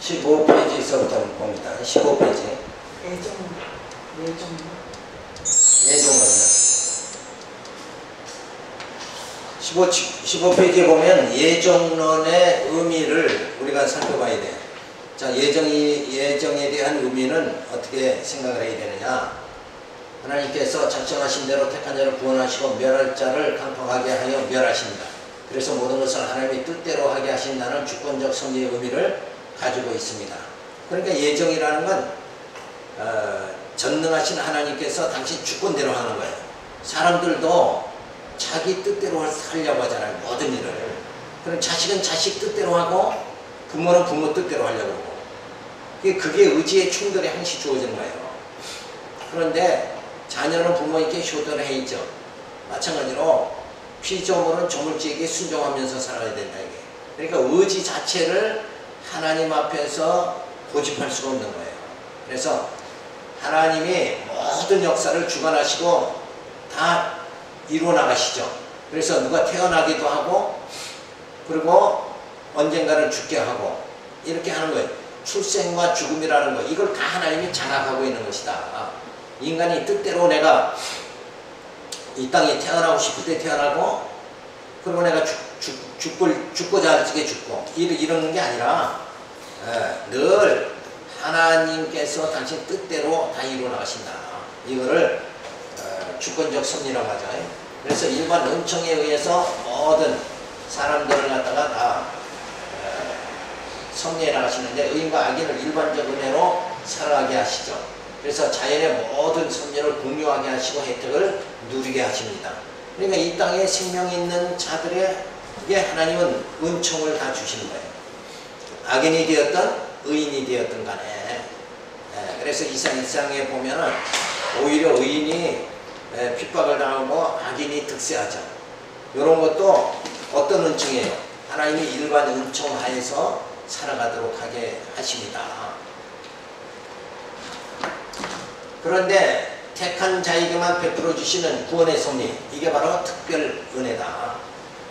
15페이지에서부터 봅니다. 15페이지. 예정론이요. 15페이지에 보면 예정론의 의미를 우리가 살펴봐야 돼요. 자, 예정에 대한 의미는 어떻게 생각을 해야 되느냐. 하나님께서 작정하신 대로 택한 자를 구원하시고 멸할 자를 강팍하게 하여 멸하십니다. 그래서 모든 것을 하나님의 뜻대로 하게 하신다는 주권적 섭리의 의미를 가지고 있습니다. 그러니까 예정이라는 건 전능하신 하나님께서 당신 주권대로 하는 거예요. 사람들도 자기 뜻대로 하려고 하잖아요. 모든 일을. 그럼 자식은 자식 뜻대로 하고 부모는 부모 뜻대로 하려고 하고. 그게 의지의 충돌이 항시 주어지는 거예요. 그런데 자녀는 부모에게 효도를 해야죠. 마찬가지로 피조물은 조물주에게 순종하면서 살아야 된다. 이게. 그러니까 의지 자체를 하나님 앞에서 고집할 수가 없는 거예요. 그래서 하나님이 모든 역사를 주관하시고 다 이루어 나가시죠. 그래서 누가 태어나기도 하고 그리고 언젠가는 죽게 하고 이렇게 하는 거예요. 출생과 죽음이라는 거 이걸 다 하나님이 장악하고 있는 것이다. 인간이 뜻대로 내가 이 땅에 태어나고 싶을 때 태어나고 그리고 내가 죽고자 할 적에 죽고 이러는 게 아니라 늘 하나님께서 당신 뜻대로 다 이루어 나가신다. 이거를 주권적 섭리라고 하죠. 그래서 일반 은총에 의해서 모든 사람들을 갖다가 다 섭리해 나가시는데 의인과 악인을 일반적 은혜로 살아가게 하시죠. 그래서 자연의 모든 섭리를 공유하게 하시고 혜택을 누리게 하십니다. 그러니까 이 땅에 생명 있는 자들에게 하나님은 은총을 다 주시는 거예요. 악인이 되었든 의인이 되었든 간에. 그래서 이상에 보면은 오히려 의인이 핍박을 당하고 악인이 득세하죠. 이런 것도 어떤 은총이에요? 하나님이 일반 은총 하에서 살아가도록 하게 하십니다. 그런데 택한 자에게만 베풀어 주시는 구원의 섭리, 이게 바로 특별 은혜다.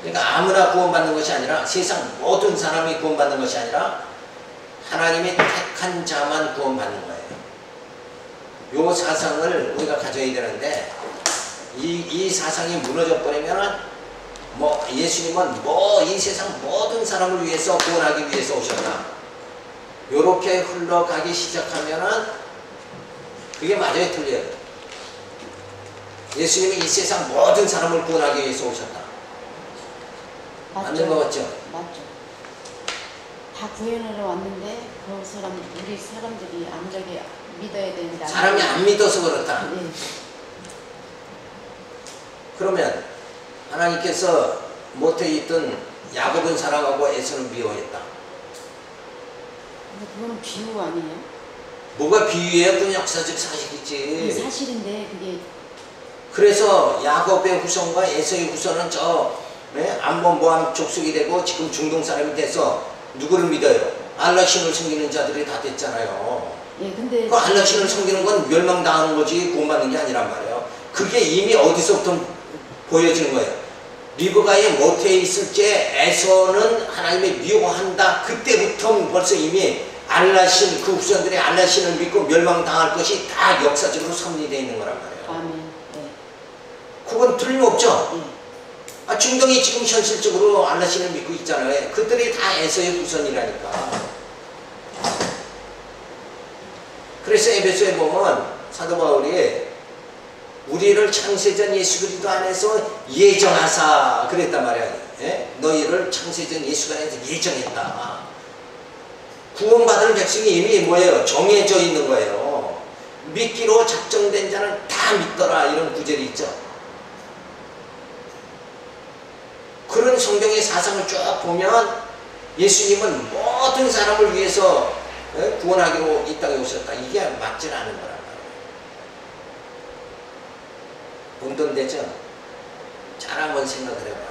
그러니까 아무나 구원받는 것이 아니라 세상 모든 사람이 구원받는 것이 아니라 하나님의 택한 자만 구원받는 거예요. 요 사상을 우리가 가져야 되는데 이 사상이 무너져 버리면은 뭐 예수님은 뭐 이 세상 모든 사람을 위해서 구원하기 위해서 오셨다. 요렇게 흘러가기 시작하면은 그게 맞아요, 틀려요? 예수님이 이 세상 모든 사람을 구원하기 위해서 오셨다. 맞는 거 같죠? 맞죠. 다 구원하러 왔는데 그 사람 우리 사람들이 안되게 믿어야 된다. 사람이 안 믿어서 그렇다. 네. 그러면 하나님께서 못해 있던 야곱은 사랑하고 에서는 미워했다. 근데 그거는 비유 아니에요? 뭐가 비유예요? 그건 역사적 사실이지. 사실인데 그게. 그래서 야곱의 후손과 에서의 후손은 암몬 모함 족속이 되고 지금 중동 사람이 돼서 누구를 믿어요? 알라 신을 섬기는 자들이 다 됐잖아요. 예, 근데 그 알라 신을 섬기는 건 멸망당하는 거지 구원받는 게 아니란 말이에요. 그게 이미 어디서부터 보여지는 거예요. 리브가의 모태에 있을 때 에서는 하나님의 미워한다. 그때부터 벌써 이미 알라신, 그 후손들이 알라신을 믿고 멸망당할 것이 다 역사적으로 섭리되어 있는 거란 말이에요. 아멘. 네. 그건 틀림없죠. 네. 중동이 지금 현실적으로 알라신을 믿고 있잖아요. 그들이 다 에서의 후손이라니까. 그래서 에베소에 보면 사도 바울이 우리를 창세전 예수 그리스도 안에서 예정하사 그랬단 말이야. 예? 너희를 창세전 예수 안에서 예정했다. 구원받을 백성이 이미 뭐예요? 정해져 있는 거예요. 믿기로 작정된 자는 다 믿더라. 이런 구절이 있죠. 그런 성경의 사상을 쭉 보면 예수님은 모든 사람을 위해서 구원하기로 이 땅에 오셨다. 이게 맞지는 않은 거란 말이에요. 혼돈되죠? 잘 한번 생각을 해봐요.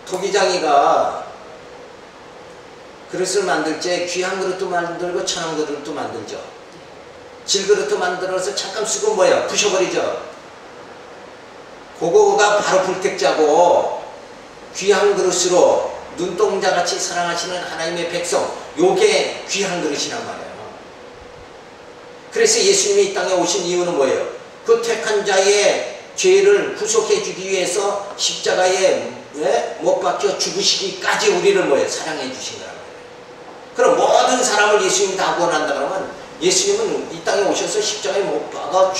토기장이가 그릇을 만들 때 귀한 그릇도 만들고 천한 그릇도 만들죠. 질그릇도 만들어서 잠깐 쓰고 뭐야 부셔버리죠. 그거가 바로 불택자고 귀한 그릇으로 눈동자같이 사랑하시는 하나님의 백성, 요게 귀한 그릇이란 말이에요. 그래서 예수님이 이 땅에 오신 이유는 뭐예요? 그 택한 자의 죄를 구속해 주기 위해서 십자가에 못 박혀 죽으시기까지 우리를 뭐예요? 사랑해 주신 거란 말이에요. 그럼 모든 사람을 예수님이 다 구원한다 그러면 예수님은 이 땅에 오셔서 십자가에 못 박아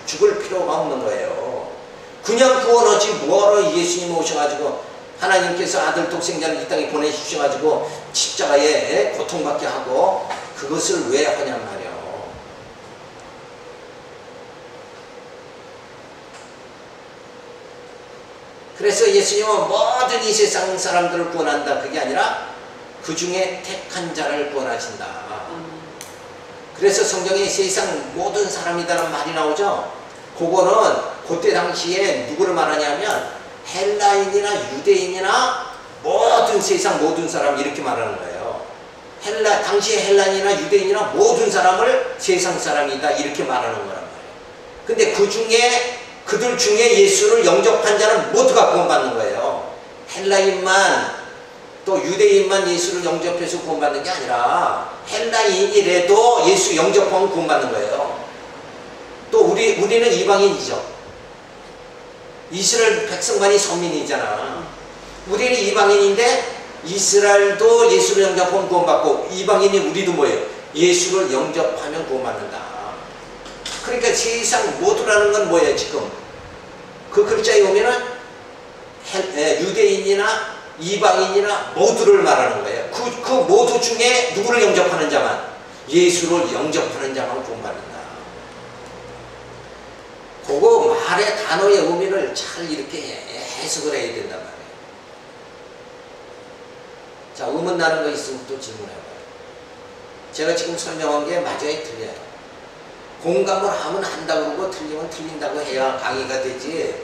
죽을 필요가 없는 거예요. 그냥 구원하지 뭐하러 예수님 오셔가지고 하나님께서 아들 독생자를 이 땅에 보내주셔가지고 십자가에 고통받게 하고 그것을 왜 하냔 말이에요. 그래서 예수님은 모든 이 세상 사람들을 구원한다 그게 아니라 그 중에 택한 자를 구원하신다. 그래서 성경에 세상 모든 사람이다라는 말이 나오죠. 그거는 그때 당시에 누구를 말하냐면 헬라인이나 유대인이나 모든 세상 모든 사람 이렇게 말하는 거예요. 당시에 헬라인이나 유대인이나 모든 사람을 세상 사람이다 이렇게 말하는 거란 말이에요. 근데 그들 중에 예수를 영접한 자는 모두가 구원받는 거예요. 헬라인만 또 유대인만 예수를 영접해서 구원받는 게 아니라 헬라인이라도 예수 영접하면 구원받는 거예요. 또 우리는 이방인이죠. 이스라엘 백성만이 선민이잖아. 우리는 이방인인데 이스라엘도 예수를 영접하면 구원받고 이방인이 우리도 뭐예요? 예수를 영접하면 구원받는다. 그러니까 세상 모두라는 건 뭐예요 지금? 그 글자에 오면은 유대인이나 이방인이나 모두를 말하는 거예요. 그 모두 중에 누구를 영접하는 자만, 예수를 영접하는 자만 구원받는다. 그거 말의 단어의 의미를 잘 이렇게 해석을 해야 된단 말이에요. 자, 의문 나는 거 있으면 또 질문해봐요. 제가 지금 설명한 게 맞아요, 틀려요? 공감을 하면 한다고 그러고 틀리면 틀린다고 해야 강의가 되지.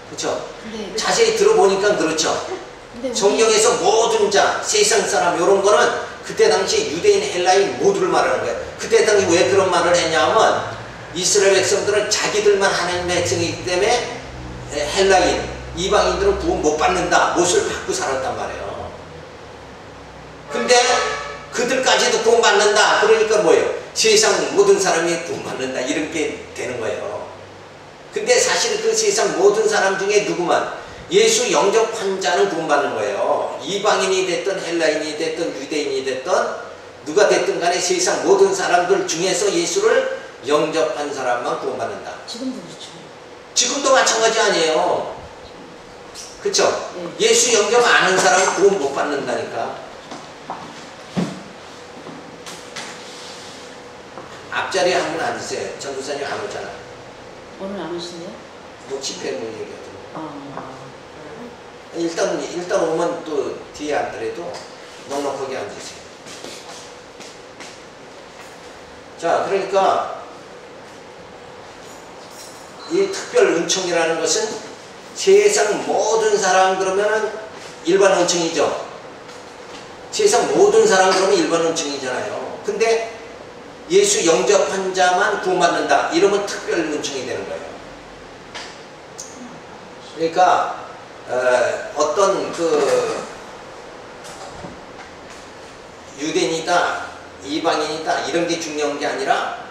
그렇죠? 자세히 들어보니까 그렇죠. 성경에서 모든 자, 세상 사람 이런 거는 그때 당시 유대인, 헬라인 모두를 말하는 거예요. 그때 당시 왜 그런 말을 했냐면 이스라엘 백성들은 자기들만 하나님의 백성이기 때문에 헬라인, 이방인들은 구원 못 받는다. 못을 받고 살았단 말이에요. 근데 그들까지도 구원 받는다. 그러니까 뭐예요? 세상 모든 사람이 구원 받는다. 이런 게 되는 거예요. 근데 사실 그 세상 모든 사람 중에 누구만 예수 영접한 자는 구원받는 거예요. 이방인이 됐든 헬라인이 됐든 유대인이 됐든 누가 됐든 간에 세상 모든 사람들 중에서 예수를 영접한 사람만 구원받는다. 지금도 그렇죠. 지금도 마찬가지 아니에요. 그렇죠? 예수 영접 안 한 사람은 구원 못 받는다니까. 앞자리에 한 분 앉으세요. 전도사님 안 오잖아. 오늘 안 오신대요? 뭐 집회 뭐 얘기하더라고. 일단 오면 또 뒤에 앉더라도 넉넉하게 앉으세요. 자, 그러니까 이 특별 은총이라는 것은 세상 모든 사람 그러면은 일반 은총이죠. 세상 모든 사람 그러면 일반 은총이잖아요. 근데 예수 영접한 자만 구원받는다. 이러면 특별 은총이 되는 거예요. 그러니까 어떤 그 유대인이다, 이방인이다 이런 게 중요한 게 아니라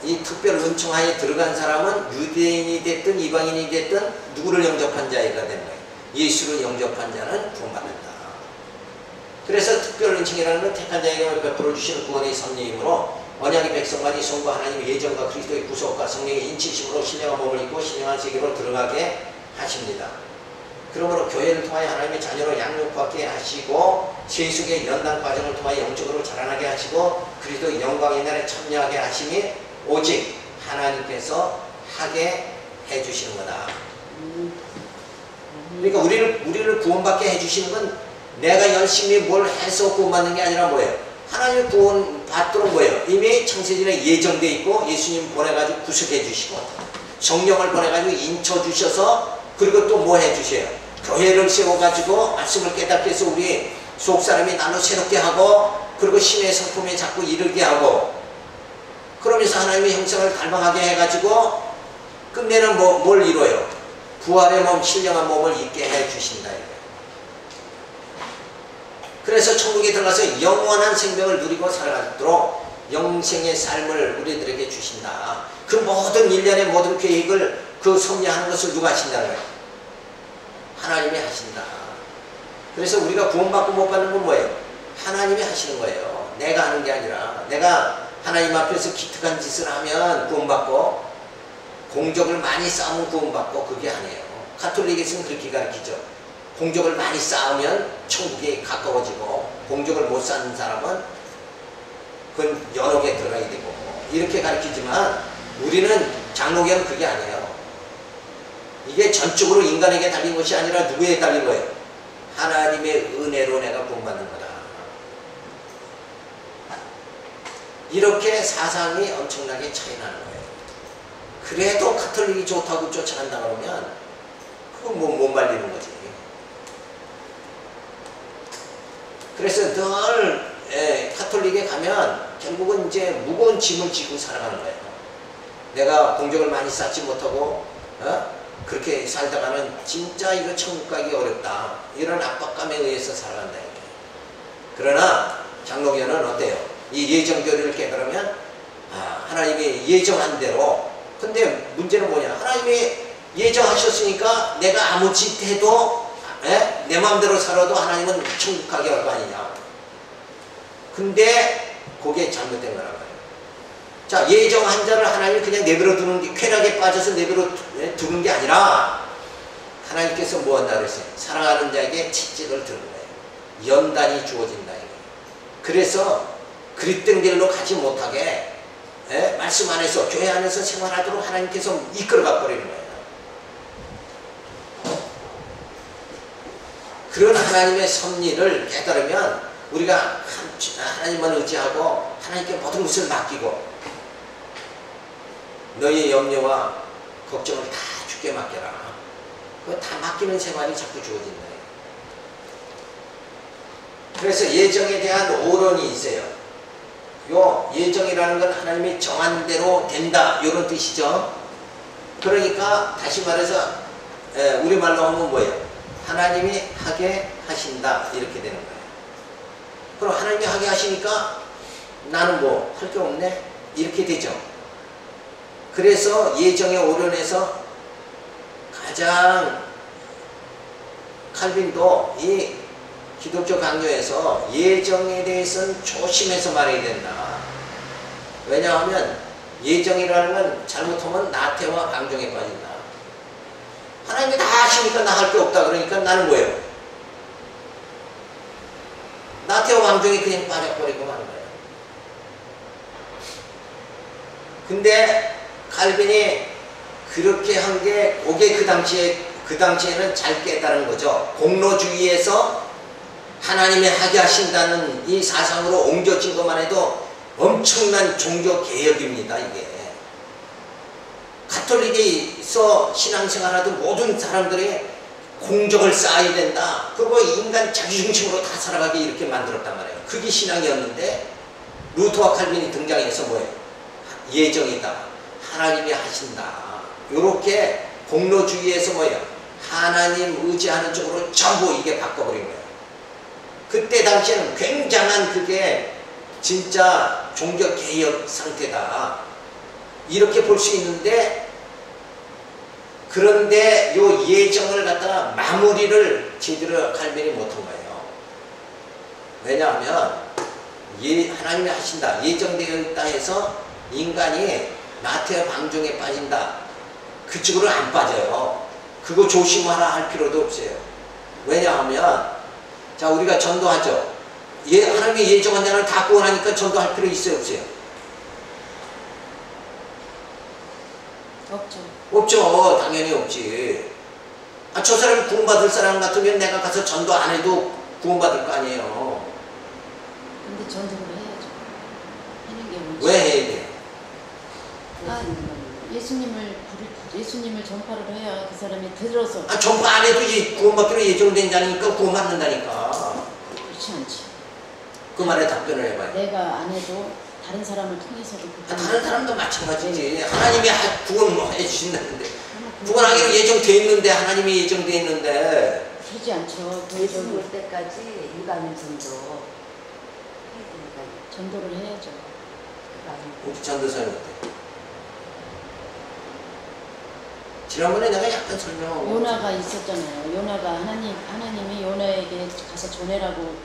이 특별 은총하에 들어간 사람은 유대인이 됐든 이방인이 됐든 누구를 영접한 자가 되는 거예요. 예수를 영접한 자는 구원받는다. 그래서 특별 은총이라는 건 택한 자에게 베풀어 주시는 구원의 섭리이므로 언약의 백성만이 성부 하나님의 예정과 그리스도의 구속과 성령의 인치심으로 신령한 몸을 입고 신령한 세계로 들어가게 하십니다. 그러므로 교회를 통하여 하나님의 자녀로 양육받게 하시고 세속의 연단 과정을 통하여 영적으로 자라나게 하시고 그리스도의 영광의 날에 참여하게 하심이 오직 하나님께서 하게 해주시는 거다. 그러니까 우리를 구원받게 해주시는 건 내가 열심히 뭘 해서 구원받는 게 아니라 뭐예요? 하나님 구원 받도록 뭐예요? 이미 창세전에 예정되어 있고 예수님 보내가지고 구속해 주시고 성령을 보내가지고 인쳐 주셔서 그리고 또 뭐 해주세요? 교회를 세워가지고 말씀을 깨닫게 해서 우리 속사람이 나로 새롭게 하고 그리고 신의 성품에 자꾸 이르게 하고 그러면서 하나님의 형상을 닮아가게 해가지고 끝내는 뭘 이뤄요? 부활의 몸, 신령한 몸을 입게 해주신다. 그래서 천국에 들어가서 영원한 생명을 누리고 살아가도록 영생의 삶을 우리들에게 주신다. 그 모든 일련의 모든 계획을 그 섭리하는 것을 누가 하신다는 거예요? 하나님이 하신다. 그래서 우리가 구원받고 못 받는 건 뭐예요? 하나님이 하시는 거예요. 내가 하는 게 아니라. 내가 하나님 앞에서 기특한 짓을 하면 구원받고, 공적을 많이 쌓으면 구원받고, 그게 아니에요. 가톨릭에서는 그렇게 가르치죠. 공적을 많이 쌓으면 천국에 가까워지고, 공적을 못 쌓는 사람은 그건 연옥에 들어가야 되고, 이렇게 가르치지만 우리는 장로교는 그게 아니에요. 이게 전적으로 인간에게 달린 것이 아니라 누구에게 달린 거예요? 하나님의 은혜로 내가 구원받는 거다. 이렇게 사상이 엄청나게 차이 나는 거예요. 그래도 가톨릭이 좋다고 쫓아간다 그러면 그건 못 말리는 거지. 그래서 늘 가톨릭에 가면 결국은 이제 무거운 짐을 지고 살아가는 거예요. 내가 공적을 많이 쌓지 못하고 그렇게 살다가는 진짜 이거 천국 가기 어렵다. 이런 압박감에 의해서 살아간다. 그러나 장로교는 어때요? 이 예정교리를 깨달으면 하나님이 예정한 대로. 근데 문제는 뭐냐? 하나님이 예정하셨으니까 내가 아무 짓 해도 내 마음대로 살아도 하나님은 천국 가기 어려워 아니냐. 근데 그게 잘못된 거란 말이에요. 자, 예정한 자를 하나님이 그냥 내버려 두는 게, 쾌락에 빠져서 내버려 두는 게 아니라 하나님께서 뭐 한다 그랬어요? 사랑하는 자에게 채찍을 드는 거예요. 연단이 주어진다. 그래서 그릇된 길로 가지 못하게 말씀 안에서, 교회 안에서 생활하도록 하나님께서 이끌어가 버리는 거예요. 그런 하나님의 섭리를 깨달으면 우리가 하나님만 의지하고 하나님께 모든 것을 맡기고, 너의 염려와 걱정을 다 주께 맡겨라. 그거 다 맡기는 생활이 자꾸 주어진다. 그래서 예정에 대한 오론이 있어요. 요 예정이라는 건 하나님이 정한 대로 된다, 이런 뜻이죠. 그러니까 다시 말해서 우리말로 하면 뭐예요? 하나님이 하게 하신다, 이렇게 되는 거예요. 그럼 하나님이 하게 하시니까 나는 뭐 할 게 없네, 이렇게 되죠. 그래서 예정의 오론에서 가장 칼빈도 이 기독교 강요에서 예정에 대해서는 조심해서 말해야 된다. 왜냐하면 예정이라는 건 잘못하면 나태와 방종에 빠진다. 하나님이 다 하시니까 나 할 게 없다 그러니까 나는 뭐예요? 나태와 방종에 그냥 빠져버리고 마는 거예요. 근데 칼빈이 그렇게 한 게 그게 그 당시에는 잘 깨달은 거죠. 공로주의에서 하나님이 하게 하신다는 이 사상으로 옮겨진 것만 해도 엄청난 종교 개혁입니다. 이게 가톨릭에서 신앙생활하던 모든 사람들이 공적을 쌓아야 된다. 그리고 인간 자기중심으로 다 살아가게 이렇게 만들었단 말이에요. 그게 신앙이었는데 루터와 칼빈이 등장해서 뭐예요? 예정이다, 하나님이 하신다, 이렇게 공로주의에서 뭐예요? 하나님 의지하는 쪽으로 전부 이게 바꿔버린 거예요. 그때 당시에는 굉장한 그게 진짜 종교개혁 상태다, 이렇게 볼 수 있는데, 그런데 요 예정을 갖다가 마무리를 제대로 칼빈이 못한 거예요. 왜냐하면 하나님이 하신다, 예정되어 있다 해서 인간이 나태와 방종에 빠진다, 그쪽으로 안 빠져요. 그거 조심하라 할 필요도 없어요. 왜냐하면 자, 우리가 전도하죠. 하나님이 예정한 자를 다 구원하니까 전도할 필요 있어요, 없어요? 없죠. 없죠. 당연히 없지. 저 사람이 구원받을 사람 같으면 내가 가서 전도 안 해도 구원받을 거 아니에요. 근데 전도를 해야죠. 하는 게 뭔지. 왜 해야 돼? 예수님을 전파를 해야 그 사람이 들어서. 전파 안 해도 구원받기로 예정된 자니까 구원받는다니까. 그렇지 않지. 그 말에 답변을 해봐요. 내가 안 해도 다른 사람을 통해서도. 다른 사람도 마찬가지지. 하나님이 구원해 주신다는데. 구원하기로 예정돼 있는데, 하나님이 예정돼 있는데. 되지 않죠. 예수 올 때까지 일반인 전도 전도를 해야죠. 우리 전도사님 어때? 지난번에 내가 약간 설명하고. 요나가 있었잖아요. 요나가 하나님이 요나에게 가서 전해라고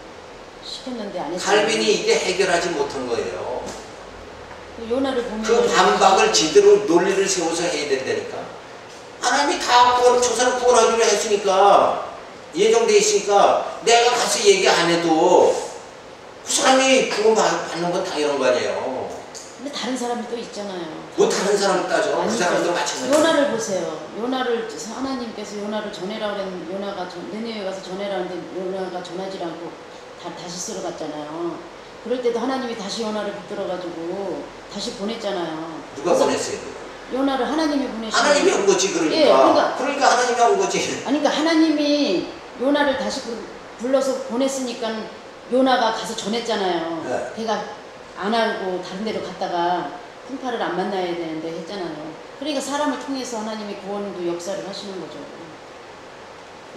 시켰는데 안 했어요. 칼빈이 이게 해결하지 못한 거예요. 요나를 보면 그 반박을 제대로 논리를 세워서 해야 된다니까. 하나님이 다 조사를 구원하기로 했으니까, 예정돼 있으니까 내가 가서 얘기 안 해도 그 사람이 구원 받는 건 당연한 거 아니에요. 근데 다른 사람이 또 있잖아요. 뭐 다른 사람 따져. 그 사람도 마찬가지예요. 요나를 보세요. 요나를 하나님께서 요나를 전해라 그랬는데 요나가 니느웨에 가서 전해라 했는데 요나가 전하지 않고 다시스로 갔잖아요. 그럴 때도 하나님이 다시 요나를 붙들어가지고 다시 보냈잖아요. 누가 보냈어요? 요나를 하나님이 보내신 하나님이 한 거지. 그러니까. 예, 그러니까 하나님이 한 거지. 아니 그러니까 하나님이 요나를 다시 불러서 보냈으니까 요나가 가서 전했잖아요. 네. 걔가 안 알고 다른 데로 갔다가 풍파를 안 만나야 되는데 했잖아요. 그러니까 사람을 통해서 하나님이 구원도 역사를 하시는 거죠.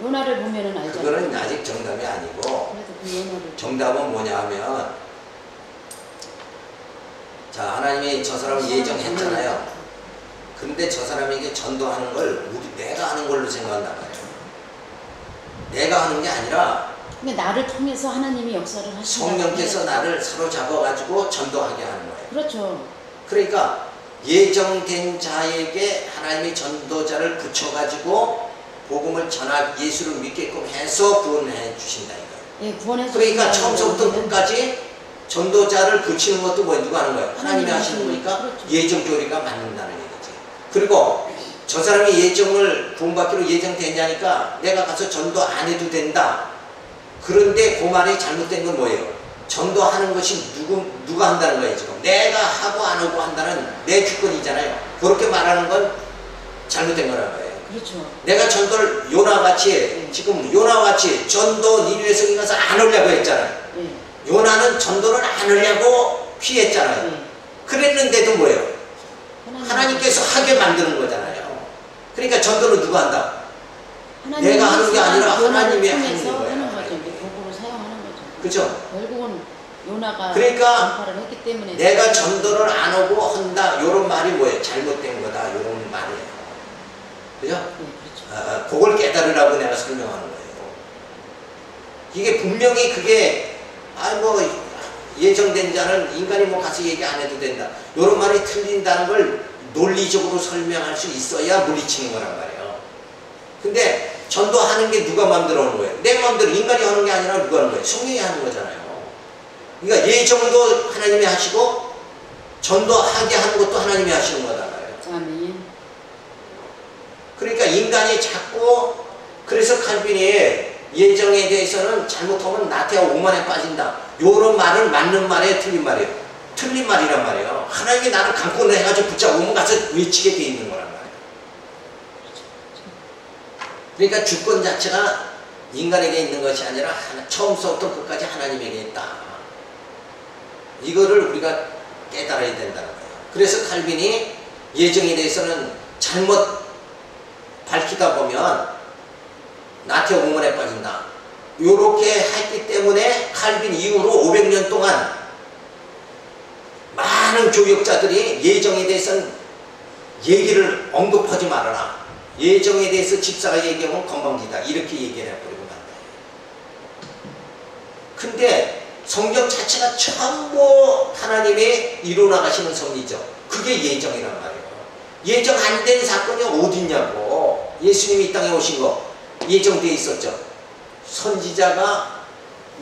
요나를 보면은 알잖아요. 그거는 아직 정답이 아니고, 그래도 그 요나를 정답은 뭐냐 하면, 자, 하나님이 저 사람을 예정했잖아요. 근데 저 사람에게 전도하는 걸 내가 하는 걸로 생각한단 말이에요. 내가 하는 게 아니라 근데 나를 통해서 하나님이 역사를 하신다. 성령께서 나를 사로잡아가지고 전도하게 하는 거예요. 그렇죠. 그러니까 예정된 자에게 하나님이 전도자를 붙여가지고 복음을 예수를 믿게끔 해서 구원해 주신다 이거예요. 예, 구원해 주신다. 그러니까 처음부터 끝까지 전도자를 붙이는 것도 누가 하는 거예요? 하나님이 하시는 하나님이 거니까 그렇죠. 예정 교리가 맞는다는 얘기지. 그리고 저 사람이 예정을 구원받기로 예정된 자니까 내가 가서 전도 안 해도 된다. 그런데 그 말이 잘못된 건 뭐예요? 전도하는 것이 누가 한다는 거예요 지금. 내가 하고 안 하고 한다는 내 주권이잖아요. 그렇게 말하는 건 잘못된 거라는 거예요. 그렇죠. 내가 전도를 요나같이 지금 요나같이 전도 니느웨 성에 가서 안 하려고 했잖아요. 예. 요나는 전도를 안 하려고 피했잖아요. 예. 그랬는데도 뭐예요? 하나님께서 하게 만드는 거잖아요. 그러니까 전도는 누가 한다? 내가 하는 게 아니라 하나님이 하는 거예요. 하는 거죠. 이제 도구로 사용하는 거죠. 그죠? 결국은 요나가 그러니까 전파를 했기 때문에 내가 전도를 안 하고 한다. 이런 말이 뭐예요? 잘못된 거다. 이런 말이에요. 그죠? 예, 그렇죠. 그걸 깨달으라고 내가 설명하는 거예요. 이게 분명히 그게 예정된 자는 인간이 뭐 가서 얘기 안 해도 된다. 이런 말이 틀린다는 걸 논리적으로 설명할 수 있어야 물리치는 거란 말이에요. 근데 전도하는 게 누가 마음대로 하는 거예요? 내 마음대로 인간이 하는 게 아니라 누가 하는 거예요? 성령이 하는 거잖아요. 그러니까 예정도 하나님이 하시고 전도하게 하는 것도 하나님이 하시는 거단 말이에요. 아멘. 그러니까 인간이 자꾸 그래서 칼빈이 예정에 대해서는 잘못하면 나태와 오만에 빠진다. 요런 말은 맞는 말이에요? 틀린 말이에요? 틀린 말이란 말이에요. 하나님이 나를 감고 해가지고 붙잡으면 가서 외치게 돼 있는 거란 말이에요. 그러니까 주권 자체가 인간에게 있는 것이 아니라 처음부터 끝까지 하나님에게 있다. 이거를 우리가 깨달아야 된다는 거예요. 그래서 칼빈이 예정에 대해서는 잘못 밝히다 보면 나태와 오만에 빠진다. 요렇게 했기 때문에 칼빈 이후로 500년 동안 많은 교역자들이 예정에 대해서는 얘기를 언급하지 말아라. 예정에 대해서 집사가 얘기하면 건방지다. 이렇게 얘기를 해버리고 만다. 근데 성경 자체가 전부 하나님의 이루어나가시는 섭리죠. 그게 예정이란 말이에요. 예정 안 된 사건이 어딨냐고. 예수님이 이 땅에 오신 거 예정되어 있었죠. 선지자가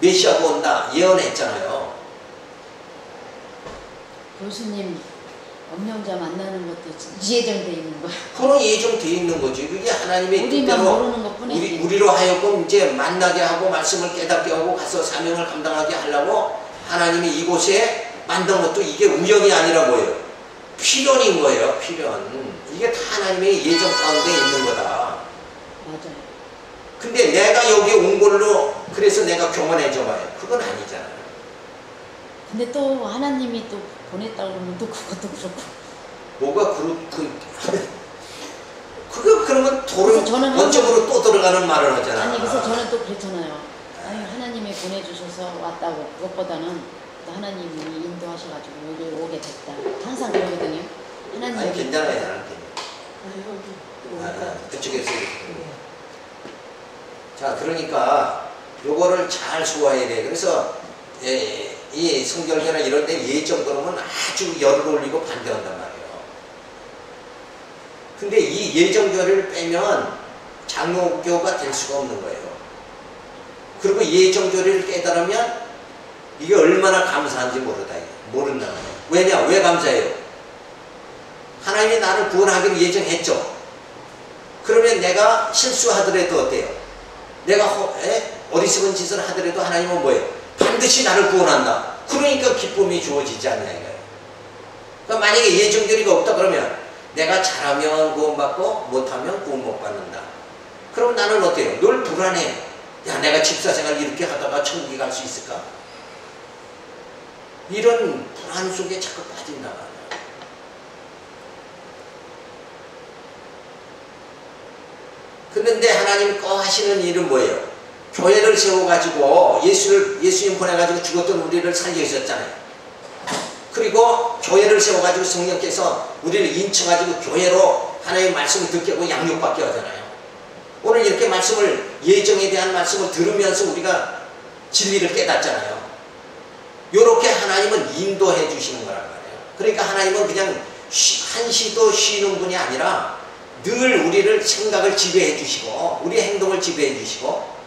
메시아가 온다 예언했잖아요. 교수님 엄명자 만나는 것도 예정돼 있는 거야. 그런 예정되어 있는 거지. 그게 하나님의 우리만 뜻대로 모르는 것뿐이지. 우리로 하여금 이제 만나게 하고 말씀을 깨닫게 하고 가서 사명을 감당하게 하려고 하나님이 이곳에 만든 것도 이게 우연이 아니라 뭐예요? 필연인 거예요. 필연. 이게 다 하나님의 예정 가운데 있는 거다. 맞아요. 근데 내가 여기 온 걸로 그래서 내가 교만해져 봐요. 그건 아니잖아요. 근데 또 하나님이 또 보냈다고 그러면 또 그것도 그렇고. 뭐가 그게 그러면 그래서 도로 저는 원점으로 또 들어가는 말을 하잖아. 아니 그래서 저는 또 그랬잖아요. 아니 하나님이 보내주셔서 왔다고 그것보다는 또 하나님이 인도하셔가지고 여기 오게 됐다. 항상 그러거든요. 아니 하나님이 괜찮아요. 나는 그쪽에서 이렇게. 자, 그러니까 요거를 잘 소화해야 돼. 그래서 이 성결교나 이런 데 예정 그러면 아주 열을 올리고 반대한단 말이에요. 근데 이 예정교를 빼면 장로교가 될 수가 없는 거예요. 그리고 예정교를 깨달으면 이게 얼마나 감사한지 모른다는 거예요. 왜냐? 왜 감사해요? 하나님이 나를 구원하기로 예정했죠. 그러면 내가 실수하더라도 어때요? 내가 어리석은 짓을 하더라도 하나님은 뭐예요? 반드시 나를 구원한다. 그러니까 기쁨이 주어지지 않냐 이거예요. 그러니까 만약에 예정교리가 없다 그러면 내가 잘하면 구원받고 못하면 구원 못 받는다. 그럼 나는 어때요? 늘 불안해. 야, 내가 집사생활 이렇게 하다가 천국에 갈 수 있을까? 이런 불안 속에 자꾸 빠진다 말이야. 그런데 하나님이 꼭 하시는 일은 뭐예요? 교회를 세워가지고 예수님 보내가지고 죽었던 우리를 살려주셨잖아요. 그리고 교회를 세워가지고 성령께서 우리를 인쳐가지고 교회로 하나님의 말씀을 듣게 하고 양육받게 하잖아요. 오늘 이렇게 말씀을, 예정에 대한 말씀을 들으면서 우리가 진리를 깨닫잖아요. 이렇게 하나님은 인도해 주시는 거란 말이에요. 그러니까 하나님은 그냥 한시도 쉬는 분이 아니라 늘 우리를 생각을 지배해 주시고 우리 행동을 지배해 주시고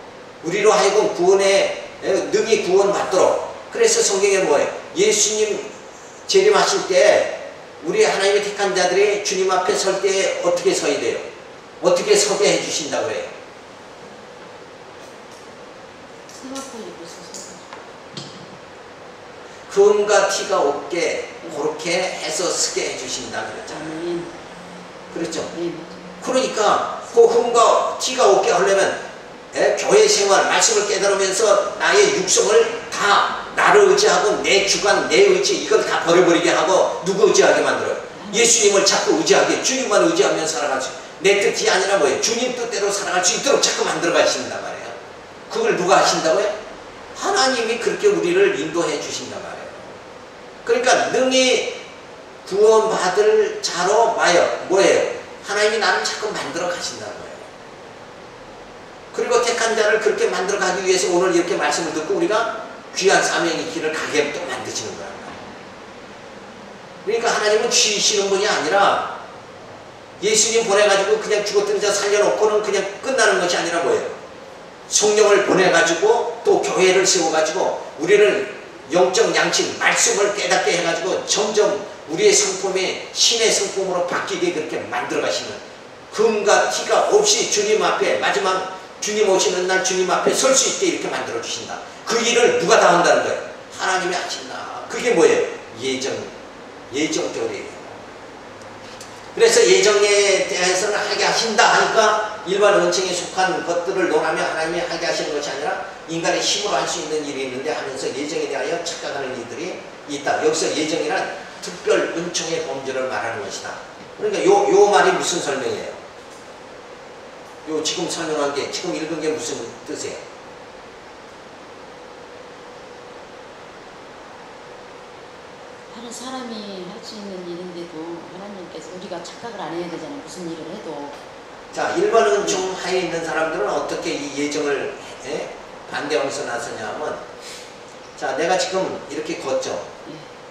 우리로 하여금 구원에 능히 구원받도록. 그래서 성경에 뭐예요? 예수님 재림하실 때 우리 하나님의 택한 자들이 주님 앞에 설 때 어떻게 서야 돼요? 어떻게 서게 해 주신다고 해요? 금과 티가 없게 그렇게 해서 서게 해 주신다 그랬잖아요. 그렇죠? 그러니까 그 흠과 티가 없게 하려면 교회 생활, 말씀을 깨달으면서 나의 육성을 다 나를 의지하고 내 주관, 내 의지 이걸 다 버려버리게 하고 누구 의지하게 만들어요? 예수님을 자꾸 의지하게, 주님만 의지하며 살아갈 수, 내 뜻이 아니라 뭐예요? 주님 뜻대로 살아갈 수 있도록 자꾸 만들어 가신단 말이에요. 그걸 누가 하신다고요? 하나님이 그렇게 우리를 인도해 주신단 말이에요. 그러니까 능히 구원받을 자로 뭐예요? 하나님이 나를 자꾸 만들어 가신다는 거예요. 그리고 택한 자를 그렇게 만들어 가기 위해서 오늘 이렇게 말씀을 듣고 우리가 귀한 사명의 길을 가게 또 만드시는 거예요. 그러니까 하나님은 쉬시는 분이 아니라 예수님 보내가지고 그냥 죽었던 자 살려놓고는 그냥 끝나는 것이 아니라 뭐예요? 성령을 보내가지고 또 교회를 세워가지고 우리를 영적 양식, 말씀을 깨닫게 해가지고 점점 우리의 성품이 신의 성품으로 바뀌게 그렇게 만들어 가시는, 금과 티가 없이 주님 앞에 마지막 주님 오시는 날 주님 앞에 설 수 있게 이렇게 만들어 주신다. 그 일을 누가 다 한다는 거예요? 하나님이 하신다. 그게 뭐예요? 예정교리예요. 그래서 예정에 대해서는 하게 하신다 하니까 일반 은총에 속한 것들을 논하며 하나님이 하게 하시는 것이 아니라 인간의 힘으로 할 수 있는 일이 있는데 하면서 예정에 대하여 착각하는 이들이 있다. 여기서 예정이란 특별 은총의 범주를 말하는 것이다. 그러니까 요 말이 무슨 설명이에요? 요 지금 설명한 게, 지금 읽은 게 무슨 뜻이에요? 다른 사람이 할 수 있는 일인데도 하나님께서 우리가 착각을 안 해야 되잖아요. 무슨 일을 해도. 자, 일반 은총 하에 있는 사람들은 어떻게 이 예정을 반대하면서 나서냐면, 자, 내가 지금 이렇게 걷죠.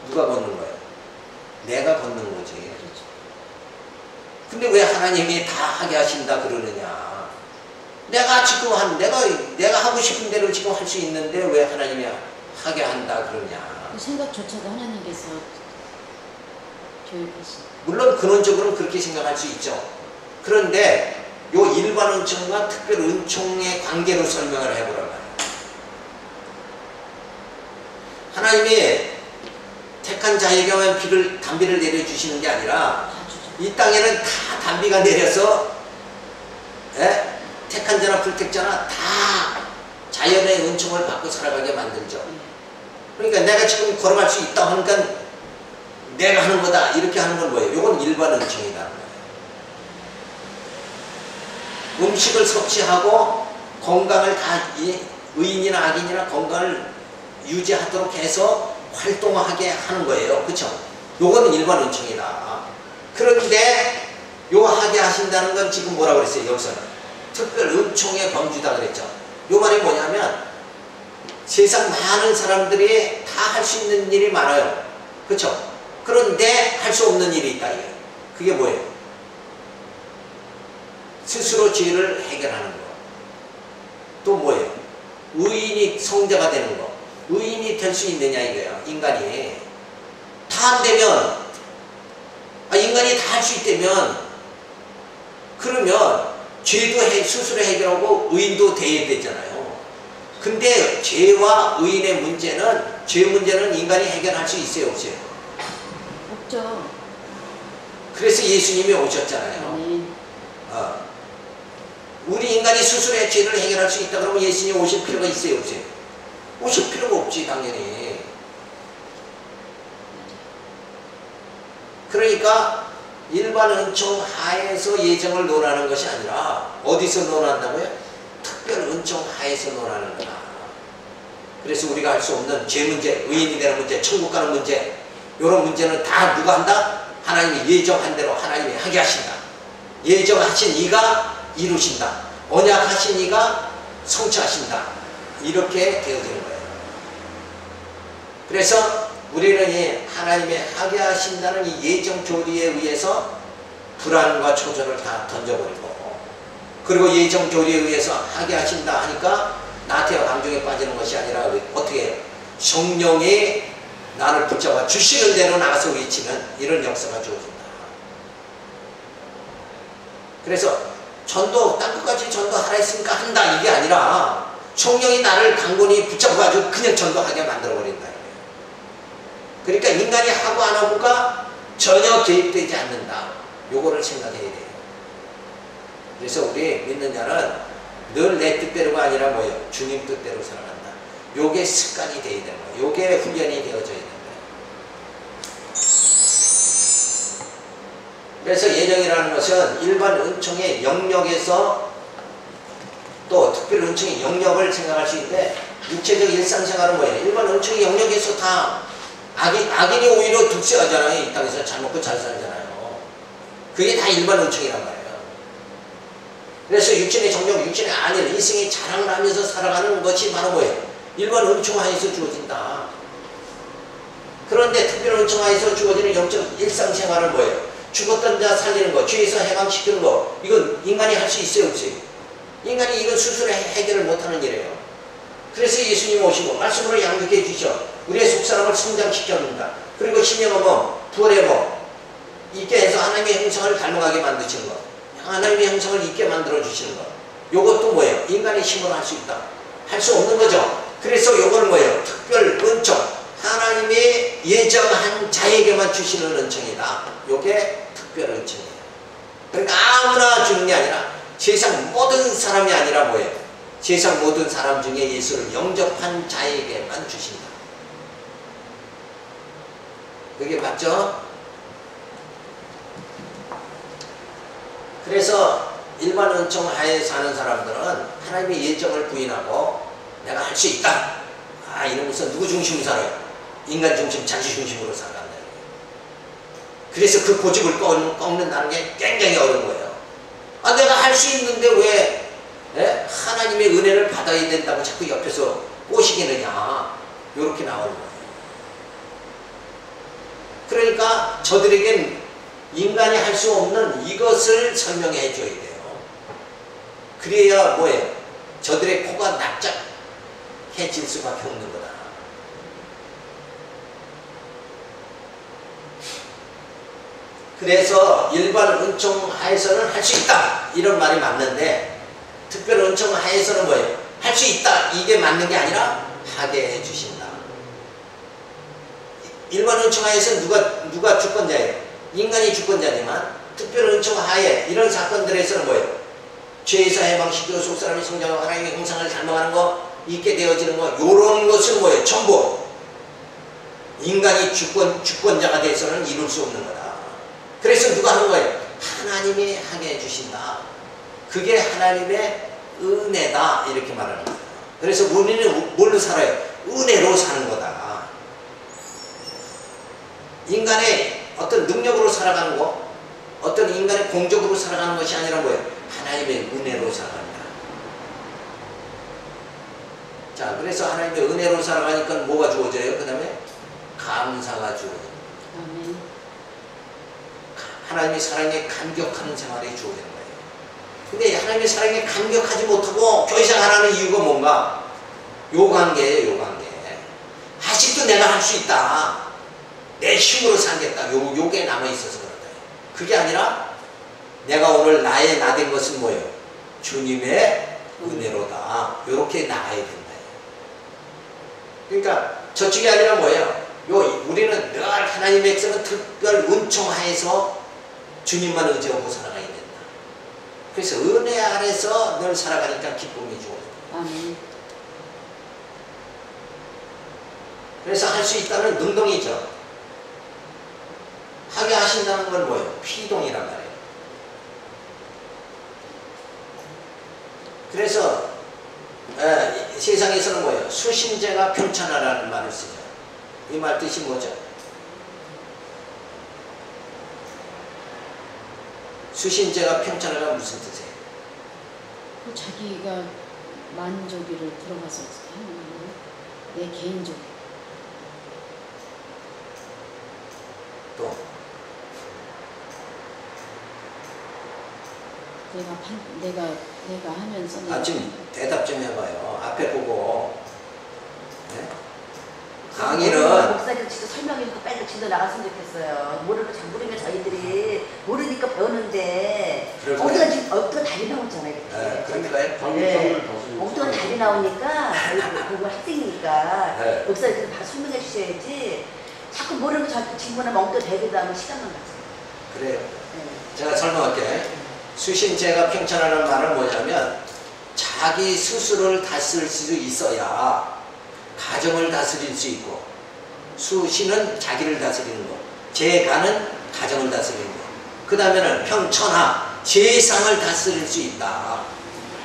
누가 걷는 거예요? 내가 걷는 거지. 그렇죠. 근데 왜 하나님이 다 하게 하신다 그러느냐? 내가 지금 내가 하고 싶은 대로 지금 할 수 있는데 왜 하나님이 하게 한다 그러냐? 생각조차도 하나님께서 교육하신. 물론 근원적으로는 그렇게 생각할 수 있죠. 그런데 요 일반 은총과 특별 은총의 관계로 설명을 해보란 말이에요. 하나님이 택한 자에게만 단비를 내려주시는 게 아니라 이 땅에는 다 단비가 내려서 택한 자나 불택자나 다 자연의 은총을 받고 살아가게 만들죠. 그러니까 내가 지금 걸어갈 수 있다 하니까 내가 하는 거다 이렇게 하는 건 뭐예요? 이건 일반 은총이다. 음식을 섭취하고 건강을 다 의인이나 악인이나 건강을 유지하도록 해서 활동하게 하는 거예요. 그쵸? 요거는 일반 은총이다. 그런데 요 하게 하신다는 건 지금 뭐라고 그랬어요? 여기서는 특별 은총의 범주다 그랬죠. 요 말이 뭐냐면 세상 많은 사람들이 다 할 수 있는 일이 많아요. 그쵸? 그런데 할 수 없는 일이 있다. 이게. 그게 뭐예요? 스스로 죄를 해결하는 거. 또 뭐예요? 의인이 성자가 되는 거. 의인이 될 수 있느냐 이거예요. 인간이 다 안 되면, 인간이 다 할 수 있다면, 그러면 죄도 스스로 해결하고 의인도 돼야 되잖아요. 근데 죄와 의인의 문제는, 죄 문제는 인간이 해결할 수 있어요, 없어요? 없죠. 그래서 예수님이 오셨잖아요. 우리 인간이 스스로 죄를 해결할 수 있다 그러면 예수님이 오실 필요가 있어요, 없어요? 오실 필요가 없지, 당연히. 그러니까 일반 은총 하에서 예정을 논하는 것이 아니라 어디서 논한다고요? 특별 은총 하에서 논하는 거다. 그래서 우리가 할 수 없는 죄 문제, 의인이 되는 문제, 천국 가는 문제, 이런 문제는 다 누가 한다? 하나님이 예정한 대로 하나님이 하게 하신다. 예정하신 이가 이루신다. 언약하신 이가 성취하신다. 이렇게 되어지는 거예요. 그래서 우리는 이 하나님의 하게 하신다는 이 예정 조리에 의해서 불안과 초조를 다 던져버리고, 그리고 예정 조리에 의해서 하게 하신다 하니까 나태와 감정에 빠지는 것이 아니라 어떻게 해요? 성령이 나를 붙잡아 주시는 대로 나가서 외치면 이런 역사가 주어진다. 그래서 전도 땅끝까지 전도하라 했으니까 한다 이게 아니라 성령이 나를 강건히 붙잡아가지고 그냥 전도하게 만들어버린다. 그러니까 인간이 하고 안 하고가 전혀 개입되지 않는다. 요거를 생각해야 돼요. 그래서 우리 믿는 자는 늘 내 뜻대로가 아니라 뭐예요? 주님 뜻대로 살아간다. 요게 습관이 돼야 되는 거예요. 요게 훈련이 되어져야 되는 거예요. 그래서 예정이라는 것은 일반 은총의 영역에서 또 특별 은총의 영역을 생각할 수 있는데, 육체적 일상생활은 뭐예요? 일반 은총의 영역에서 다 악인이 오히려 득세하잖아요. 이 땅에서 잘 먹고 잘 살잖아요. 그게 다 일반 은총이란 말이에요. 그래서 육신의 정령, 육신의 아닌 인생의 자랑을 하면서 살아가는 것이 바로 뭐예요? 일반 은총하에서 주어진다. 그런데 특별 은총하에서 주어지는 영적 일상생활은 뭐예요? 죽었던 자 살리는 거, 죄에서 해방시키는 거, 이건 인간이 할 수 있어요, 없어요? 인간이 이건 스스로 해결을 못하는 일이에요. 그래서 예수님 오시고 말씀으로 양육해 주셔 우리의 속사람을 성장시켜 줍니다. 그리고 힘의 몸, 부활의 몸 있게 해서 하나님의 형상을 닮아가게 만드시는 것, 하나님의 형상을 있게 만들어 주시는 것, 요것도 뭐예요? 인간의 힘으로 할 수 있다. 할 수 없는 거죠. 그래서 요거는 뭐예요? 특별 은총, 하나님의 예정한 자에게만 주시는 은총이다. 요게 특별 은총이에요. 그러니까 아무나 주는 게 아니라 세상 모든 사람이 아니라 뭐예요? 세상 모든 사람 중에 예수를 영접한 자에게만 주신다. 그게 맞죠? 그래서 일반 은총 하에 사는 사람들은 하나님의 예정을 부인하고 내가 할 수 있다. 이러면서 누구 중심으로 살아요? 인간 중심, 자기 중심으로 살아간다. 그래서 그 고집을 꺾는다는 게 굉장히 어려운 거예요. 내가 할 수 있는데 왜 하나님의 은혜를 받아야 된다고 자꾸 옆에서 꼬시기느냐. 이렇게 나오는 거예요. 그러니까 저들에겐 인간이 할 수 없는 이것을 설명해 줘야 돼요. 그래야 뭐예요? 저들의 코가 납작해질 수밖에 없는 거다. 그래서 일반 은총 하에서는 할 수 있다 이런 말이 맞는데, 특별 은총 하에서는 뭐예요? 할 수 있다 이게 맞는 게 아니라 하게 해주신다. 일반 은총 하에서는 누가 주권자예요? 인간이 주권자지만 특별 은총 하에 이런 사건들에서는 뭐예요? 죄에서 해방시키고 속사람이 성장하고 하나님의 형상을 닮아가는 거, 있게 되어지는 거, 요런 것은 뭐예요? 전부 인간이 주권자가 돼서는 이룰 수 없는 거다. 그래서 누가 하는 거예요? 하나님이 하게 해주신다. 그게 하나님의 은혜다 이렇게 말하는 거예요. 그래서 우리는 뭘로 살아요? 은혜로 사는 거다. 인간의 어떤 능력으로 살아가는 거, 어떤 인간의 공적으로 살아가는 것이 아니라 뭐예요? 하나님의 은혜로 살아간다. 자, 그래서 하나님의 은혜로 살아가니까 뭐가 주어져요? 그 다음에 감사가 주어져요. 아멘. 하나님의 사랑에 감격하는 생활이 주어지는 거예요. 근데 하나님의 사랑에 감격하지 못하고 교회생활 하는 이유가 뭔가? 요 관계예요, 요 관계. 아직도 내가 할 수 있다. 내 힘으로 살겠다. 요게 남아있어서 그렇다. 그게 아니라 내가 오늘 나의 나 된 것은 뭐예요? 주님의 은혜로다. 요렇게 나가야 된다. 그러니까 저쪽이 아니라 뭐예요? 우리는 늘 하나님의 백성은 특별 은총하에서 주님만 의지하고 살아가야 된다. 그래서 은혜 아래서 늘 살아가니까 기쁨이 주어요. 아멘. 그래서 할 수 있다는 능동이죠. 하게 하신다는 건 뭐예요? 피동이란 말이에요. 그래서 세상에서는 뭐예요? 수신제가 편찮아라는 말을 쓰죠. 이 말 뜻이 뭐죠? 수신제가 편찮아가 무슨 뜻이에요? 자기가 만족이를 들어가서 하는 거예요. 내 개인적. 또 내가 하면서 지금 대답 좀 해봐요. 앞에 보고. 네? 강의는 목사님 진짜 설명해주고 빨리 진도 나갔으면 좋겠어요. 모르면 저희들이 모르니까 배우는데 엉뚱한 답이 나오잖아요. 네, 그러니까요. 네. 엉뚱한 답이 나오니까 그거 학생이니까 네. 목사님 바로 설명해 주셔야지. 자꾸 모르는 거 자꾸 질문하면 엉뚱한 대비도 하면 시간만 가죠. 그래요. 네. 제가 설명할게. 수신제가 편찮아라는 말은 뭐냐면 자기 스스로를 다스릴 수 있어야 가정을 다스릴 수 있고, 수신은 자기를 다스리는 거, 제가는 가정을 다스리는 거, 그 다음에는 평천하, 세상을 다스릴 수 있다.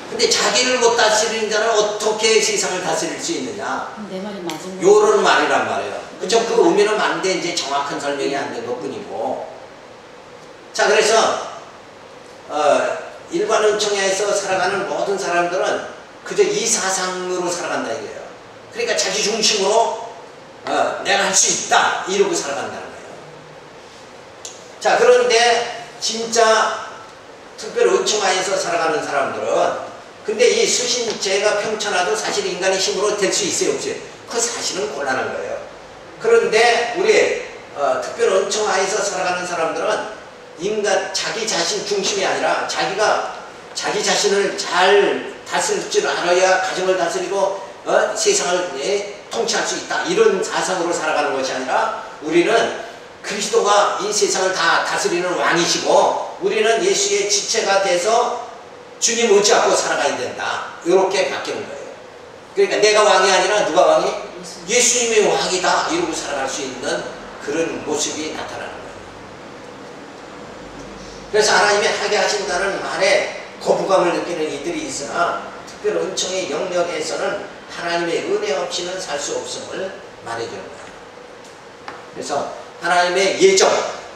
근데 자기를 못 다스리는 자는 어떻게 세상을 다스릴 수 있느냐? 내 말이 맞은 요런 말이란 말이에요. 그쵸? 그 의미는 맞는데 이제 정확한 설명이 안 된 것 뿐이고. 자, 그래서 일반 은총회에서 살아가는 모든 사람들은 그저 이 사상으로 살아간다 이거예요. 그러니까 자기 중심으로 내가 할 수 있다 이러고 살아간다는 거예요. 자, 그런데 진짜 특별 은총하에서 살아가는 사람들은 근데 이 수신제가 평천하도 사실 인간의 힘으로 될 수 있어요, 없어요? 그 사실은 곤란한 거예요. 그런데 우리 특별 은총하에서 살아가는 사람들은 인간 자기 자신 중심이 아니라 자기가 자기 자신을 잘 다스릴 줄 알아야 가정을 다스리고 세상을 통치할 수 있다 이런 사상으로 살아가는 것이 아니라 우리는 그리스도가 이 세상을 다 다스리는 왕이시고 우리는 예수의 지체가 돼서 주님 의지하고 살아가야 된다 이렇게 바뀌는 거예요. 그러니까 내가 왕이 아니라 누가 왕이? 예수님이 왕이다 이러고 살아갈 수 있는 그런 모습이 나타나는 거예요. 그래서 하나님이 하게 하신다는 말에 거부감을 느끼는 이들이 있으나 특별 은총의 영역에서는 하나님의 은혜 없이는 살 수 없음을 말해주는 거예요. 그래서 하나님의 예정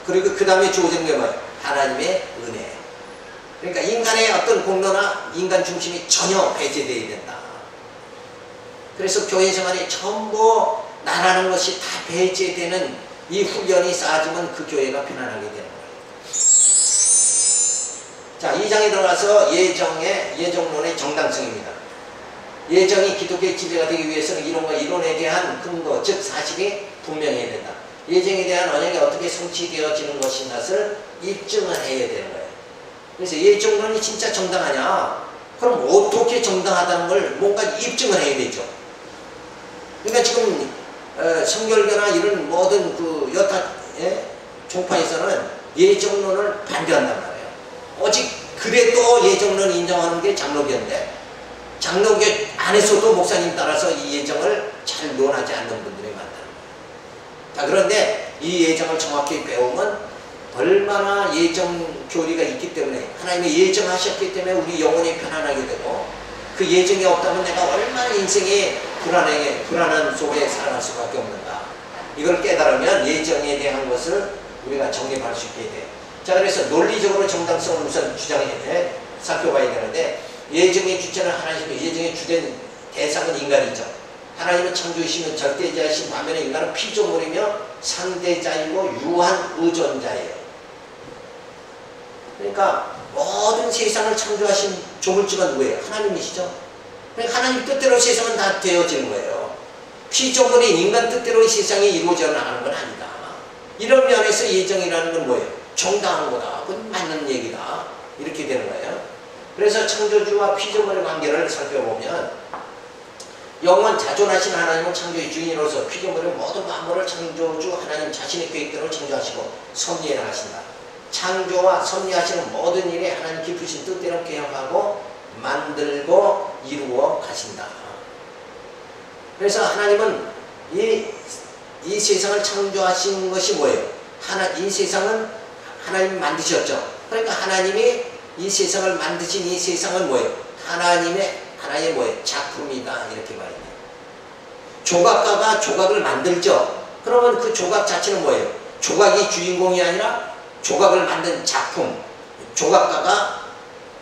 그리고 그 다음에 주어진 게 뭐예요? 하나님의 은혜. 그러니까 인간의 어떤 공로나 인간 중심이 전혀 배제되어야 된다. 그래서 교회 생활이 전부 나라는 것이 다 배제되는 이 훈련이 쌓아지면 그 교회가 편안하게 되는 거예요. 자, 2장에 들어가서 예정론의 정당성입니다. 예정이 기독교의 지배가 되기 위해서는 이론과 이론에 대한 근거, 즉 사실이 분명해야 된다. 예정에 대한 언약이 어떻게 성취되어지는 것인가를 입증을 해야 되는 거예요. 그래서 예정론이 진짜 정당하냐? 그럼 어떻게 정당하다는 걸 뭔가 입증을 해야 되죠. 그러니까 지금 성결교나 이런 모든 그 여타 종파에서는 예정론을 반대한단 말이에요. 오직 그래도 예정론 인정하는 게 장로교인데 장로교 안에서도 목사님 따라서 이 예정을 잘 논하지 않는 분들이 많다는 거예요. 자, 그런데 이 예정을 정확히 배우면 얼마나 예정 교리가 있기 때문에 하나님이 예정하셨기 때문에 우리 영혼이 편안하게 되고 그 예정이 없다면 내가 얼마나 인생이 불안한 속에 살아갈 수밖에 없는가. 이걸 깨달으면 예정에 대한 것을 우리가 정립할 수 있게 돼. 자, 그래서 논리적으로 정당성을 우선 주장해 살펴봐야 되는데 예정의 주체는 하나님이고 예정의 주된 대상은 인간이죠. 하나님은 창조이시면 절대자이신 반면에 인간은 피조물이며 상대자이고 유한 의존자예요. 그러니까 모든 세상을 창조하신 조물주가 누구예요? 하나님이시죠. 그러니까 하나님 뜻대로 세상은 다 되어지는 거예요. 피조물인 인간 뜻대로 이 세상이 이루어져 나가는 건 아니다. 이런 면에서 예정이라는 건 뭐예요? 정당한 거다. 그건 맞는 얘기다. 이렇게 되는 거예요. 그래서 창조주와 피조물의 관계를 살펴보면 영원 자존하신 하나님은 창조의 주인으로서 피조물의 모든 만물을 창조주 하나님 자신의 계획대로 창조하시고 섭리해 나가신다. 창조와 섭리하시는 모든 일에 하나님 깊으신 뜻대로 계획하고 만들고 이루어 가신다. 그래서 하나님은 이 세상을 창조하신 것이 뭐예요? 이 세상은 하나님이 만드셨죠. 그러니까 하나님이 이 세상을 만드신 이 세상은 뭐예요? 하나의 뭐예요? 작품이다. 이렇게 말해요. 조각가가 조각을 만들죠. 그러면 그 조각 자체는 뭐예요? 조각이 주인공이 아니라 조각을 만든 작품. 조각가가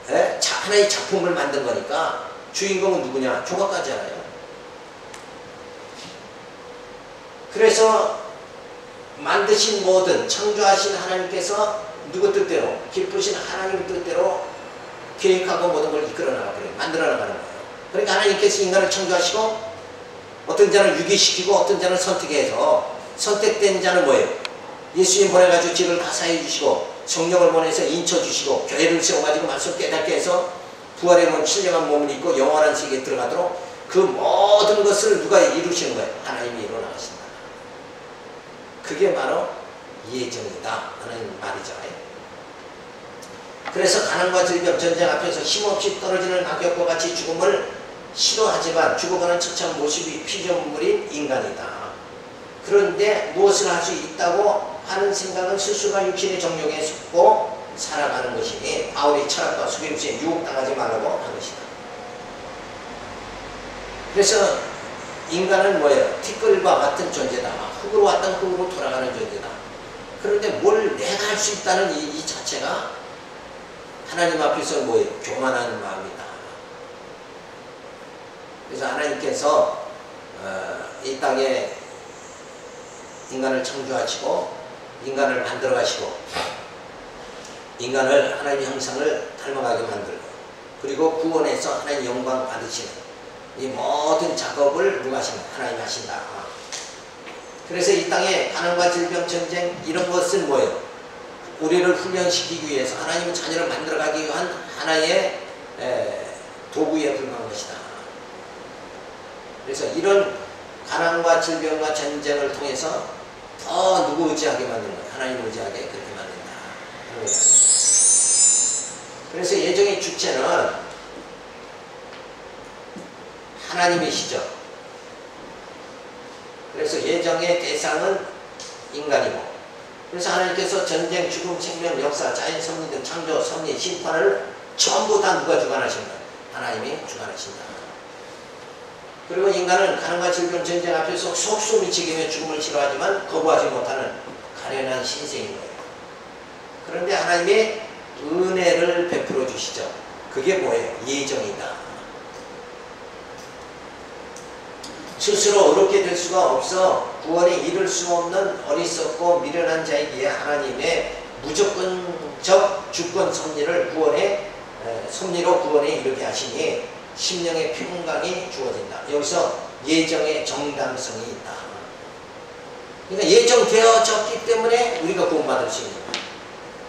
하나의 작품을 만든 거니까 주인공은 누구냐? 조각가잖아요. 그래서 만드신 모든 창조하신 하나님께서 누구 뜻대로 깊으신 하나님 뜻대로 계획하고 모든 걸 이끌어 나가버려요. 만들어 나가는 거예요. 그러니까 하나님께서 인간을 창조하시고 어떤 자는 유기시키고 어떤 자는 선택해서 선택된 자는 뭐예요? 예수님 보내가지고 죄를 다 사해 주시고 성령을 보내서 인쳐 주시고 교회를 세워가지고 말씀 깨닫게 해서 부활의 몸 신령한 몸을 입고 영원한 세계에 들어가도록 그 모든 것을 누가 이루시는 거예요? 하나님이 이루어 나가신다. 그게 바로 예정이다 하는 말이죠. 그래서 가난과 질병, 전쟁 앞에서 힘없이 떨어지는 악역과 같이 죽음을 싫어하지만 죽어가는 처참한 모습이 피조물인 인간이다. 그런데 무엇을 할 수 있다고 하는 생각은 스스로가 육신의 정욕에 속고 살아가는 것이니 바울이 철학과 속임수에 유혹당하지 말라고 한 것이다. 그래서 인간은 뭐예요? 티끌과 같은 존재다. 흙으로 왔던 흙으로 돌아가는 존재다. 그런데 뭘 내가 할 수 있다는 이 자체가 하나님 앞에서 뭐예요? 교만한 마음이다. 그래서 하나님께서 이 땅에 인간을 창조하시고 인간을 만들어 가시고 인간을 하나님의 형상을 닮아가게 만들고 그리고 구원해서 하나님의 영광 받으시는 이 모든 작업을 누가 하신다? 하나님이 하신다. 그래서 이 땅에 가난과 질병, 전쟁 이런 것은 뭐예요? 우리를 훈련시키기 위해서 하나님의 자녀를 만들어가기 위한 하나의 도구에 불과한 것이다. 그래서 이런 가난과 질병과 전쟁을 통해서 더 누구 의지하게 만드는 거예요? 하나님 의지하게 그렇게 만든다. 그래서 예정의 주체는 하나님이시죠. 그래서 예정의 대상은 인간이고 그래서 하나님께서 전쟁, 죽음, 생명, 역사, 자연, 섭리 등 창조, 섭리, 심판을 전부 다 누가 주관하신 거예요? 하나님이 주관하신다. 그리고 인간은 가난과 질병, 전쟁 앞에서 속수무이 지기며 죽음을 싫어하지만 거부하지 못하는 가련한 신생인 거예요. 그런데 하나님이 은혜를 베풀어 주시죠. 그게 뭐예요? 예정이다. 스스로 어렵게 될 수가 없어 구원에 이를 수 없는 어리석고 미련한 자에게 하나님의 무조건적 주권 섭리를 섭리로 구원에 이르게 하시니 심령의 평강이 주어진다. 여기서 예정의 정당성이 있다. 그러니까 예정되어졌기 때문에 우리가 구원받을 수 있는 거예요.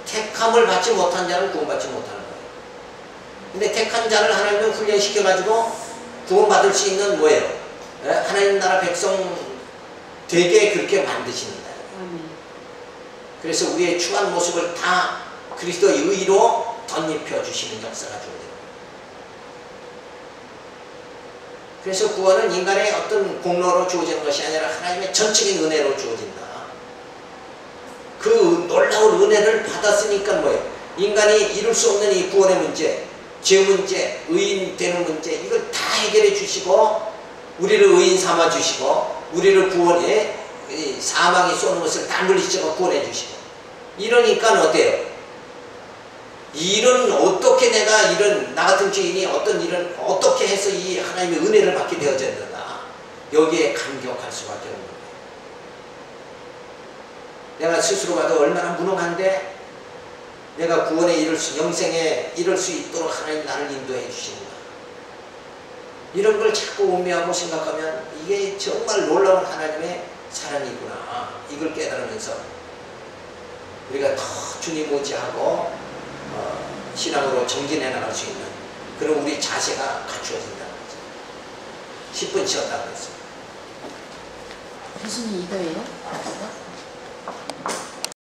택함을 받지 못한 자는 구원받지 못하는 거예요. 근데 택한 자를 하나님은 훈련시켜가지고 구원받을 수 있는 뭐예요? 하나님 나라 백성 되게 그렇게 만드시는 거예요. 그래서 우리의 추한 모습을 다 그리스도의 의로 덧입혀 주시는 역사가 주어져요. 그래서 구원은 인간의 어떤 공로로 주어지는 것이 아니라 하나님의 전적인 은혜로 주어진다. 그 놀라운 은혜를 받았으니까 뭐예요? 인간이 이룰 수 없는 이 구원의 문제, 죄 문제, 의인 되는 문제, 이걸 다 해결해 주시고 우리를 의인 삼아 주시고 우리를 구원해 사망이 쏘는 것을 다 물리치고 구원해 주시고 이러니까 어때요? 일은 어떻게 내가 이런 나 같은 죄인이 어떤 일을 어떻게 해서 이 하나님의 은혜를 받게 되어졌느냐, 여기에 감격할 수밖에 없는 거예요. 내가 스스로 봐도 얼마나 무능한데 내가 구원에 이룰 수, 영생에 이룰 수 있도록 하나님 나를 인도해 주시는가. 이런 걸 자꾸 음미하고 생각하면 이게 정말 놀라운 하나님의 사랑이구나, 이걸 깨달으면서 우리가 더 주님 의지하고 신앙으로 정진해 나갈 수 있는 그런 우리 자세가 갖추어진다는 거죠. 10분 쉬었다고 했습니다. 교수님 이거예요?